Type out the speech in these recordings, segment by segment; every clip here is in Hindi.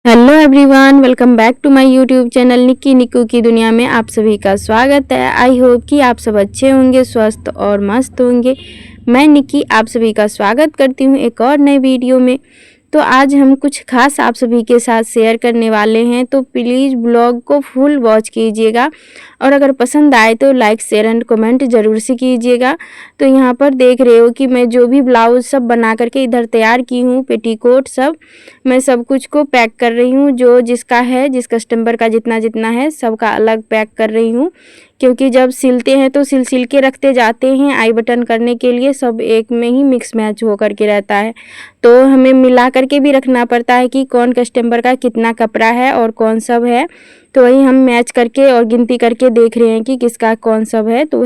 Hello everyone, welcome back to my YouTube channel Nikki Nikku की दुनिया में आप सभी का स्वागत है। आई होप कि आप सब अच्छे होंगे, स्वस्थ और मस्त होंगे। मैं निक्की आप सभी का स्वागत करती हूँ एक और नए वीडियो में। तो आज हम कुछ खास आप सभी के साथ शेयर करने वाले हैं, तो प्लीज़ ब्लॉग को फुल वॉच कीजिएगा और अगर पसंद आए तो लाइक शेयर एंड कमेंट ज़रूर से कीजिएगा। तो यहाँ पर देख रहे हो कि मैं जो भी ब्लाउज़ सब बना करके इधर तैयार की हूँ, पेटीकोट सब, मैं सब कुछ को पैक कर रही हूँ। जो जिसका है, जिस कस्टमर का जितना जितना है सबका अलग पैक कर रही हूँ, क्योंकि जब सिलते हैं तो सिल के रखते जाते हैं आई बटन करने के लिए, सब एक में ही मिक्स मैच हो करके रहता है। तो हमें मिला करके भी रखना पड़ता है कि कौन कस्टमर का कितना कपड़ा है और कौन सब है। तो वही हम मैच करके और गिनती करके देख रहे हैं कि किसका कौन सब है, तो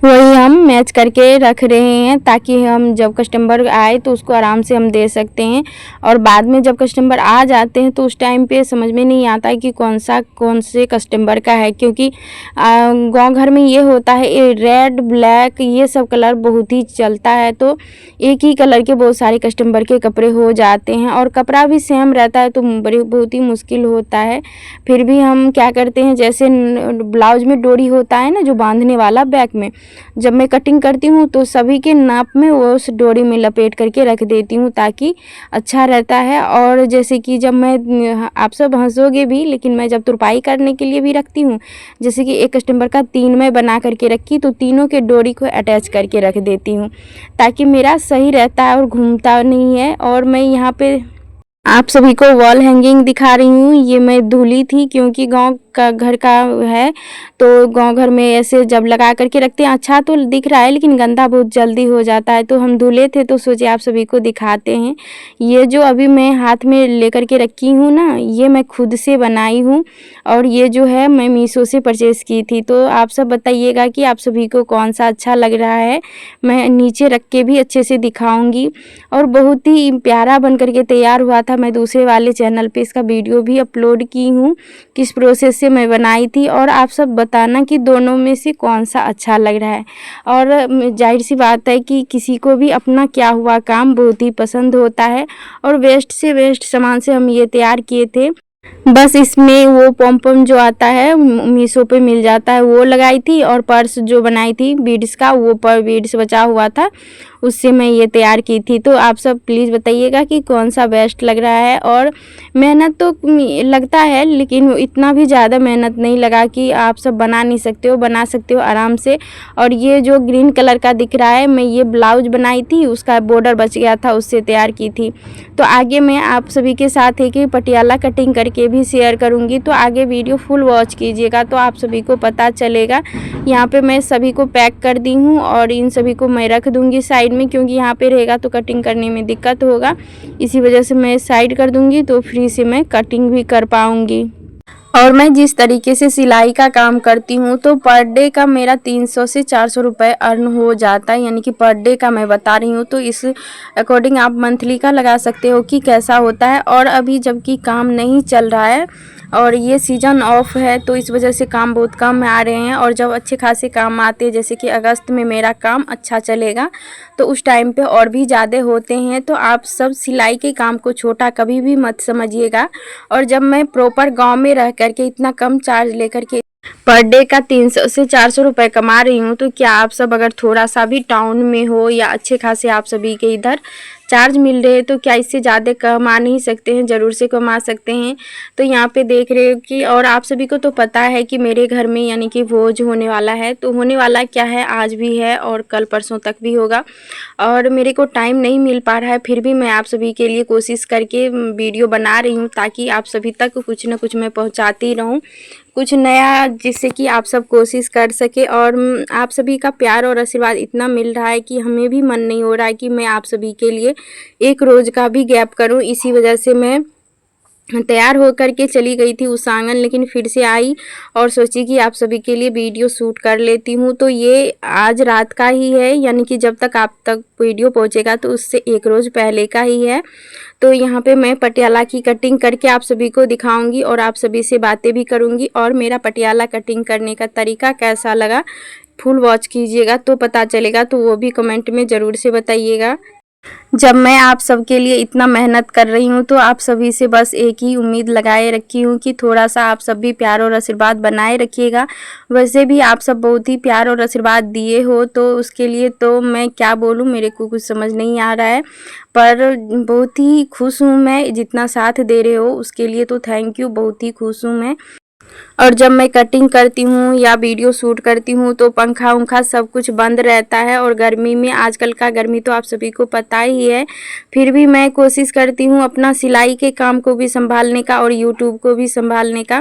वही हम मैच करके रख रहे हैं ताकि हम जब कस्टमर आए तो उसको आराम से हम दे सकते हैं। और बाद में जब कस्टमर आ जाते हैं तो उस टाइम पे समझ में नहीं आता है कि कौन से कस्टमर का है, क्योंकि गांव घर में ये होता है, ये रेड ब्लैक ये सब कलर बहुत ही चलता है। तो एक ही कलर के बहुत सारे कस्टमर के कपड़े हो जाते हैं और कपड़ा भी सेम रहता है, तो बहुत ही मुश्किल होता है। फिर भी हम क्या करते हैं, जैसे ब्लाउज में डोरी होता है ना जो बांधने वाला, बैक में जब मैं कटिंग करती हूँ तो सभी के नाप में वो उस डोरी में लपेट करके रख देती हूँ ताकि अच्छा रहता है। और जैसे कि जब मैं, आप सब हंसोगे भी, लेकिन मैं जब तुरपाई करने के लिए भी रखती हूँ, जैसे कि एक कस्टमर का 3 मैं बना करके रखी तो तीनों के डोरी को अटैच करके रख देती हूँ ताकि मेरा सही रहता है और घूमता नहीं है। और मैं यहाँ पे आप सभी को वॉल हैंगिंग दिखा रही हूँ। ये मैं धुली थी क्योंकि गांव का घर का है, तो गांव घर में ऐसे जब लगा करके रखते हैं अच्छा तो दिख रहा है, लेकिन गंदा बहुत जल्दी हो जाता है। तो हम धुले थे तो सोचे आप सभी को दिखाते हैं। ये जो अभी मैं हाथ में लेकर के रखी हूँ ना, ये मैं खुद से बनाई हूँ और ये जो है मैं मीशो से परचेज़ की थी। तो आप सब बताइएगा कि आप सभी को कौन सा अच्छा लग रहा है। मैं नीचे रख के भी अच्छे से दिखाऊँगी और बहुत ही प्यारा बन करके तैयार हुआ था। मैं दूसरे वाले चैनल पे इसका वीडियो भी अपलोड की हूँ, किस प्रोसेस से मैं बनाई थी, और आप सब बताना कि दोनों में से कौन सा अच्छा लग रहा है। और जाहिर सी बात है कि किसी को भी अपना किया हुआ काम बहुत ही पसंद होता है। और वेस्ट से वेस्ट सामान से हम ये तैयार किए थे। बस इसमें वो पॉम पॉम जो आता है मीशो पे मिल जाता है, वो लगाई थी। और पर्स जो बनाई थी बीड्स का, वो पर बीड्स बचा हुआ था, उससे मैं ये तैयार की थी। तो आप सब प्लीज़ बताइएगा कि कौन सा बेस्ट लग रहा है। और मेहनत तो लगता है, लेकिन इतना भी ज़्यादा मेहनत नहीं लगा कि आप सब बना नहीं सकते हो, बना सकते हो आराम से। और ये जो ग्रीन कलर का दिख रहा है, मैं ये ब्लाउज बनाई थी, उसका बॉर्डर बच गया था, उससे तैयार की थी। तो आगे मैं आप सभी के साथ है कि पटियाला कटिंग करके भी शेयर करूँगी, तो आगे वीडियो फुल वॉच कीजिएगा तो आप सभी को पता चलेगा। यहाँ पे मैं सभी को पैक कर दी हूँ और इन सभी को मैं रख दूँगी साइड में, क्योंकि यहाँ पे रहेगा तो कटिंग करने में दिक्कत होगा। इसी वजह से मैं साइड कर दूँगी तो फ्री से मैं कटिंग भी कर पाऊँगी। और मैं जिस तरीके से सिलाई का काम करती हूँ तो पर डे का मेरा 300 से 400 रुपये अर्न हो जाता है, यानी कि पर डे का मैं बता रही हूँ। तो इस अकॉर्डिंग आप मंथली का लगा सकते हो कि कैसा होता है। और अभी जबकि काम नहीं चल रहा है और ये सीज़न ऑफ है, तो इस वजह से काम बहुत कम आ रहे हैं। और जब अच्छे खासे काम आते हैं, जैसे कि अगस्त में मेरा काम अच्छा चलेगा, तो उस टाइम पे और भी ज़्यादा होते हैं। तो आप सब सिलाई के काम को छोटा कभी भी मत समझिएगा। और जब मैं प्रॉपर गांव में रह करके इतना कम चार्ज लेकर के पर डे का 300 से 400 रुपये कमा रही हूँ, तो क्या आप सब अगर थोड़ा सा भी टाउन में हो या अच्छे खासे आप सभी के इधर चार्ज मिल रहे हैं, तो क्या इससे ज़्यादा कमा नहीं सकते हैं? ज़रूर से कमा सकते हैं। तो यहाँ पे देख रहे हो कि, और आप सभी को तो पता है कि मेरे घर में यानी कि भोज होने वाला है। तो होने वाला क्या है, आज भी है और कल परसों तक भी होगा। और मेरे को टाइम नहीं मिल पा रहा है, फिर भी मैं आप सभी के लिए कोशिश करके वीडियो बना रही हूँ ताकि आप सभी तक कुछ ना कुछ मैं पहुँचाती रहूँ, कुछ नया, जिससे कि आप सब कोशिश कर सके। और आप सभी का प्यार और आशीर्वाद इतना मिल रहा है कि हमें भी मन नहीं हो रहा है कि मैं आप सभी के लिए एक रोज़ का भी गैप करूं। इसी वजह से मैं तैयार होकर के चली गई थी उस आंगन, लेकिन फिर से आई और सोची कि आप सभी के लिए वीडियो शूट कर लेती हूँ। तो ये आज रात का ही है, यानी कि जब तक आप तक वीडियो पहुँचेगा तो उससे एक रोज़ पहले का ही है। तो यहाँ पे मैं पटियाला की कटिंग करके आप सभी को दिखाऊंगी और आप सभी से बातें भी करूँगी। और मेरा पटियाला कटिंग करने का तरीका कैसा लगा फुल वॉच कीजिएगा तो पता चलेगा, तो वो भी कमेंट में ज़रूर से बताइएगा। जब मैं आप सबके लिए इतना मेहनत कर रही हूँ तो आप सभी से बस एक ही उम्मीद लगाए रखी हूँ कि थोड़ा-सा आप सब भी प्यार और आशीर्वाद बनाए रखिएगा। वैसे भी आप सब बहुत ही प्यार और आशीर्वाद दिए हो तो उसके लिए तो मैं क्या बोलूँ, मेरे को कुछ समझ नहीं आ रहा है। पर बहुत ही खुश हूँ मैं, जितना साथ दे रहे हो उसके लिए तो थैंक यू, बहुत ही खुश हूँ मैं। और जब मैं कटिंग करती हूँ या वीडियो शूट करती हूँ तो पंखा-वंखा सब कुछ बंद रहता है, और गर्मी में, आजकल का गर्मी तो आप सभी को पता ही है, फिर भी मैं कोशिश करती हूँ अपना सिलाई के काम को भी संभालने का और यूट्यूब को भी संभालने का।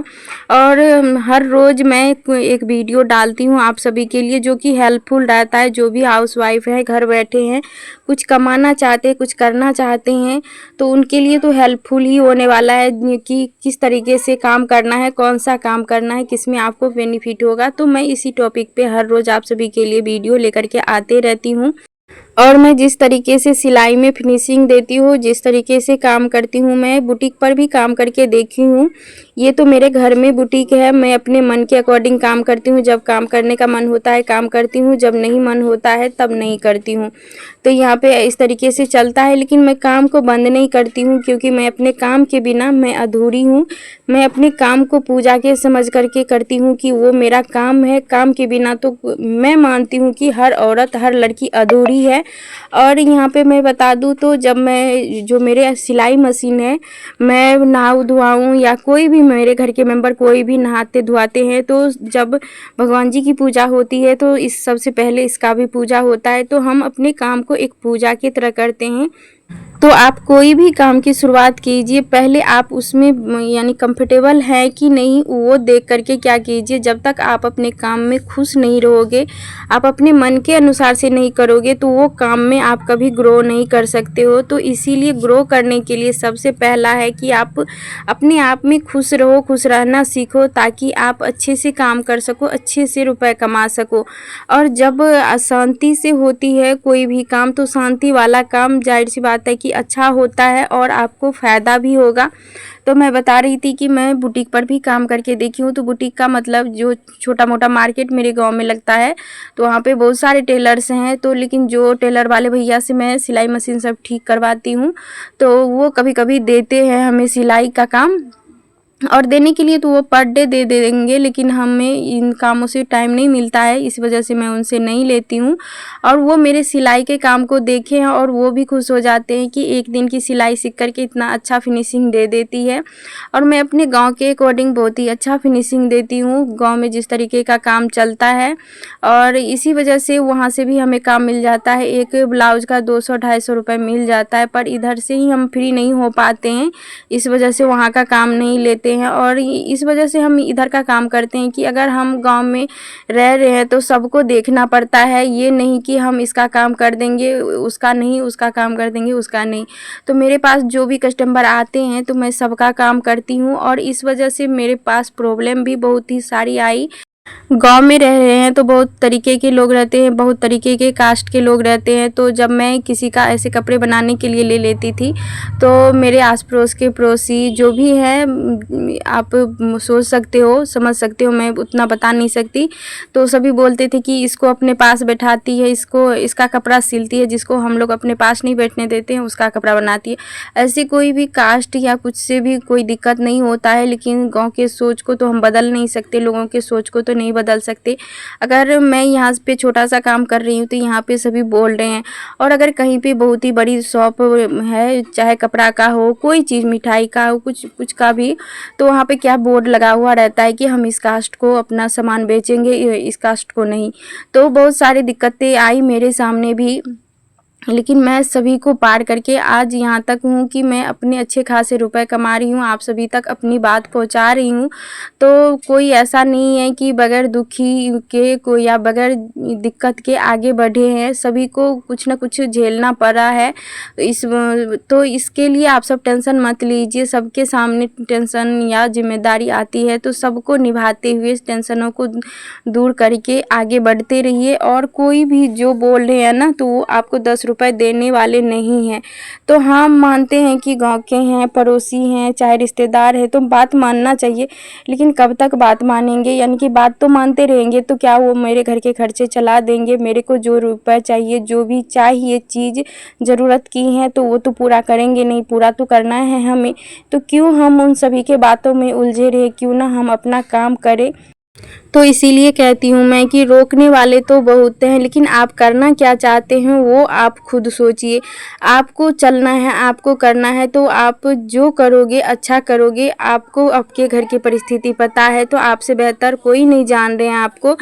और हर रोज़ मैं एक वीडियो डालती हूँ आप सभी के लिए, जो कि हेल्पफुल रहता है। जो भी हाउसवाइफ है, घर बैठे हैं, कुछ कमाना चाहते हैं, कुछ करना चाहते हैं, तो उनके लिए तो हेल्पफुल ही होने वाला है कि किस तरीके से काम करना है, कौन सा काम करना है, किसमें आपको बेनिफिट होगा। तो मैं इसी टॉपिक पे हर रोज़ आप सभी के लिए वीडियो लेकर के आते रहती हूँ। और मैं जिस तरीके से सिलाई में फिनिशिंग देती हूँ, जिस तरीके से काम करती हूँ, मैं बुटीक पर भी काम करके देखी हूँ। ये तो मेरे घर में बुटीक है, मैं अपने मन के अकॉर्डिंग काम करती हूँ। जब काम करने का मन होता है काम करती हूँ, जब नहीं मन होता है तब नहीं करती हूँ। तो यहाँ पे इस तरीके से चलता है, लेकिन मैं काम को बंद नहीं करती हूँ, क्योंकि मैं अपने काम के बिना मैं अधूरी हूँ। मैं अपने काम को पूजा के समझ करके करती हूँ कि वो मेरा काम है। काम के बिना तो मैं मानती हूँ कि हर औरत, हर लड़की अधूरी है। और यहाँ पे मैं बता दूँ तो जब मैं, जो मेरे सिलाई मशीन है, मैं नहाऊँ धुआऊँ या कोई भी मेरे घर के मेंबर कोई भी नहाते धुआते हैं, तो जब भगवान जी की पूजा होती है तो इस सबसे पहले इसका भी पूजा होता है। तो हम अपने काम को एक पूजा की तरह करते हैं। तो आप कोई भी काम की शुरुआत कीजिए, पहले आप उसमें यानी कंफर्टेबल हैं कि नहीं, वो देख करके क्या कीजिए। जब तक आप अपने काम में खुश नहीं रहोगे, आप अपने मन के अनुसार से नहीं करोगे, तो वो काम में आप कभी ग्रो नहीं कर सकते हो। तो इसीलिए ग्रो करने के लिए सबसे पहला है कि आप अपने आप में खुश रहो, खुश रहना सीखो, ताकि आप अच्छे से काम कर सको, अच्छे से रुपए कमा सको। और जब अशांति से होती है कोई भी काम, तो शांति वाला काम जाहिर सी बात है कि अच्छा होता है और आपको फ़ायदा भी होगा। तो मैं बता रही थी कि मैं बुटीक पर भी काम करके देखी हूँ। तो बुटीक का मतलब जो छोटा-मोटा मार्केट मेरे गाँव में लगता है, तो वहाँ पे बहुत सारे टेलर्स हैं। तो लेकिन जो टेलर वाले भैया से मैं सिलाई मशीन सब ठीक करवाती हूँ, तो वो कभी-कभी देते हैं हमें सिलाई का काम। और देने के लिए तो वो पर डे दे देंगे, लेकिन हमें इन कामों से टाइम नहीं मिलता है, इस वजह से मैं उनसे नहीं लेती हूँ। और वो मेरे सिलाई के काम को देखे हैं और वो भी खुश हो जाते हैं कि एक दिन की सिलाई सीख कर के इतना अच्छा फिनिशिंग दे देती है। और मैं अपने गांव के अकॉर्डिंग बहुत ही अच्छा फिनिशिंग देती हूँ, गांव में जिस तरीके का काम चलता है। और इसी वजह से वहाँ से भी हमें काम मिल जाता है। एक ब्लाउज़ का 200-250 रुपये मिल जाता है, पर इधर से ही हम फ्री नहीं हो पाते हैं, इस वजह से वहाँ का काम नहीं लेते हैं। और इस वजह से हम इधर का काम करते हैं कि अगर हम गांव में रह रहे हैं तो सबको देखना पड़ता है। ये नहीं कि हम इसका काम कर देंगे, उसका नहीं, उसका काम कर देंगे, उसका नहीं। तो मेरे पास जो भी कस्टमर आते हैं तो मैं सबका काम करती हूँ, और इस वजह से मेरे पास प्रॉब्लम भी बहुत ही सारी आई। गाँव में रह रहे हैं तो बहुत तरीके के लोग रहते हैं, बहुत तरीके के कास्ट के लोग रहते हैं। तो जब मैं किसी का ऐसे कपड़े बनाने के लिए ले लेती थी, तो मेरे आस पड़ोस के पड़ोसी जो भी हैं, आप सोच सकते हो, समझ सकते हो, मैं उतना बता नहीं सकती। तो सभी बोलते थे कि इसको अपने पास बैठाती है, इसको इसका कपड़ा सिलती है, जिसको हम लोग अपने पास नहीं बैठने देते हैं उसका कपड़ा बनाती है। ऐसे कोई भी कास्ट या कुछ से भी कोई दिक्कत नहीं होता है, लेकिन गाँव के सोच को तो हम बदल नहीं सकते, लोगों के सोच को तो नहीं बदल सकते। अगर मैं यहाँ पे छोटा सा काम कर रही हूँ तो यहाँ पे सभी बोल रहे हैं, और अगर कहीं पे बहुत ही बड़ी शॉप है, चाहे कपड़ा का हो, कोई चीज़ मिठाई का हो, कुछ कुछ का भी, तो वहाँ पे क्या बोर्ड लगा हुआ रहता है कि हम इस कास्ट को अपना सामान बेचेंगे, इस कास्ट को नहीं। तो बहुत सारी दिक्कतें आई मेरे सामने भी, लेकिन मैं सभी को पार करके आज यहाँ तक हूँ कि मैं अपने अच्छे खासे रुपए कमा रही हूँ, आप सभी तक अपनी बात पहुँचा रही हूँ। तो कोई ऐसा नहीं है कि बगैर दुखी के कोई या बगैर दिक्कत के आगे बढ़े हैं, सभी को कुछ ना कुछ झेलना पड़ रहा है। तो इसके लिए आप सब टेंशन मत लीजिए। सबके सामने टेंशन या जिम्मेदारी आती है तो सबको निभाते हुए इस टेंशनों को दूर करके आगे बढ़ते रहिए। और कोई भी जो बोल रहे हैं ना, तो वो आपको 10 रुपए देने वाले नहीं हैं। तो हम मानते हैं कि गाँव के हैं, पड़ोसी हैं, चाहे रिश्तेदार हैं, तो बात मानना चाहिए। लेकिन कब तक बात मानेंगे, यानी कि बात तो मानते रहेंगे तो क्या वो मेरे घर के खर्चे चला देंगे? मेरे को जो रुपए चाहिए, जो भी चाहिए चीज़ ज़रूरत की है तो वो तो पूरा करेंगे नहीं, पूरा तो करना है हमें। तो क्यों हम उन सभी के बातों में उलझे रहे, क्यों ना हम अपना काम करें। तो इसीलिए कहती हूँ मैं कि रोकने वाले तो बहुत हैं, लेकिन आप करना क्या चाहते हैं वो आप खुद सोचिए। आपको चलना है, आपको करना है, तो आप जो करोगे अच्छा करोगे। आपको आपके घर की परिस्थिति पता है, तो आपसे बेहतर कोई नहीं जान रहे हैं आपको।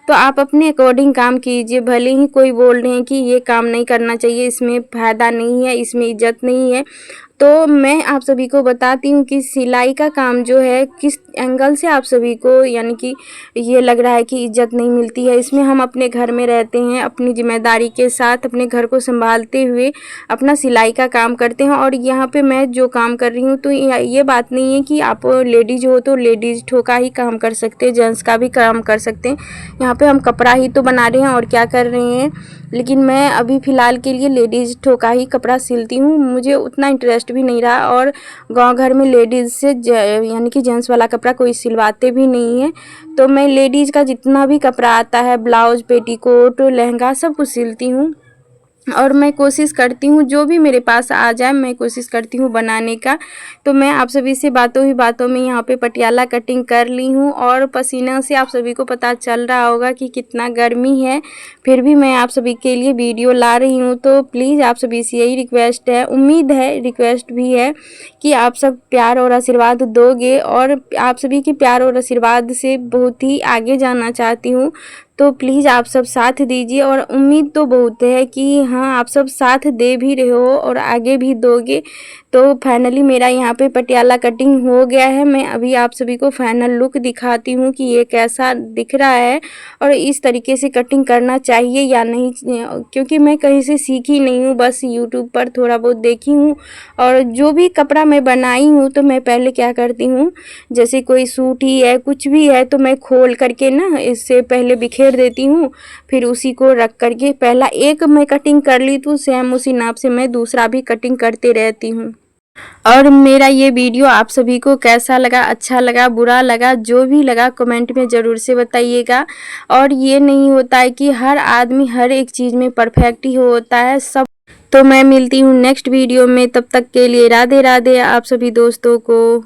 तो आप अपने अकॉर्डिंग काम कीजिए। भले ही कोई बोल रहे हैं कि ये काम नहीं करना चाहिए, इसमें फ़ायदा नहीं है, इसमें इज़्ज़त नहीं है, तो मैं आप सभी को बताती हूँ कि सिलाई का काम जो है किस एंगल से आप सभी को, यानी कि ये लग रहा है कि इज़्ज़त नहीं मिलती है। इसमें हम अपने घर में रहते हैं, अपनी ज़िम्मेदारी के साथ अपने घर को संभालते हुए अपना सिलाई का काम करते हैं। और यहाँ पे मैं जो काम कर रही हूँ, तो ये बात नहीं है कि आप लेडीज़ हो तो लेडीज़ ठोका ही काम कर सकते हैं, जेंट्स का भी काम कर सकते हैं। यहाँ पे हम कपड़ा ही तो बना रहे हैं और क्या कर रहे हैं। लेकिन मैं अभी फ़िलहाल के लिए लेडीज़ ठोका ही कपड़ा सिलती हूँ। मुझे उतना इंटरेस्ट भी नहीं रहा, और गांव घर में लेडीज़ से यानी कि जेंट्स वाला कपड़ा कोई सिलवाते भी नहीं है। तो मैं लेडीज़ का जितना भी कपड़ा आता है, ब्लाउज, पेटीकोट, लहंगा, सब कुछ सिलती हूँ। और मैं कोशिश करती हूँ जो भी मेरे पास आ जाए मैं कोशिश करती हूँ बनाने का। तो मैं आप सभी से बातों ही बातों में यहाँ पे पटियाला कटिंग कर ली हूँ, और पसीना से आप सभी को पता चल रहा होगा कि कितना गर्मी है। फिर भी मैं आप सभी के लिए वीडियो ला रही हूँ। तो प्लीज़ आप सभी से यही रिक्वेस्ट है, उम्मीद है, रिक्वेस्ट भी है कि आप सब प्यार और आशीर्वाद दोगे, और आप सभी के प्यार और आशीर्वाद से बहुत ही आगे जाना चाहती हूँ। तो प्लीज़ आप सब साथ दीजिए, और उम्मीद तो बहुत है कि हाँ आप सब साथ दे भी रहे हो और आगे भी दोगे। तो फाइनली मेरा यहाँ पे पटियाला कटिंग हो गया है। मैं अभी आप सभी को फाइनल लुक दिखाती हूँ कि ये कैसा दिख रहा है, और इस तरीके से कटिंग करना चाहिए या नहीं, क्योंकि मैं कहीं से सीखी नहीं हूँ, बस यूट्यूब पर थोड़ा बहुत देखी हूँ। और जो भी कपड़ा मैं बनाई हूँ तो मैं पहले क्या करती हूँ, जैसे कोई सूट ही है, कुछ भी है, तो मैं खोल करके ना इससे पहले बिखेर देती हूँ। फिर उसी को रख करके पहला एक मैं कटिंग कर ली, तो सेम उसी नाप से मैं दूसरा भी कटिंग करते रहती हूँ। और मेरा ये वीडियो आप सभी को कैसा लगा, अच्छा लगा, बुरा लगा, जो भी लगा कमेंट में ज़रूर से बताइएगा। और ये नहीं होता है कि हर आदमी हर एक चीज़ में परफेक्ट ही होता है सब। तो मैं मिलती हूँ नेक्स्ट वीडियो में, तब तक के लिए राधे राधे आप सभी दोस्तों को।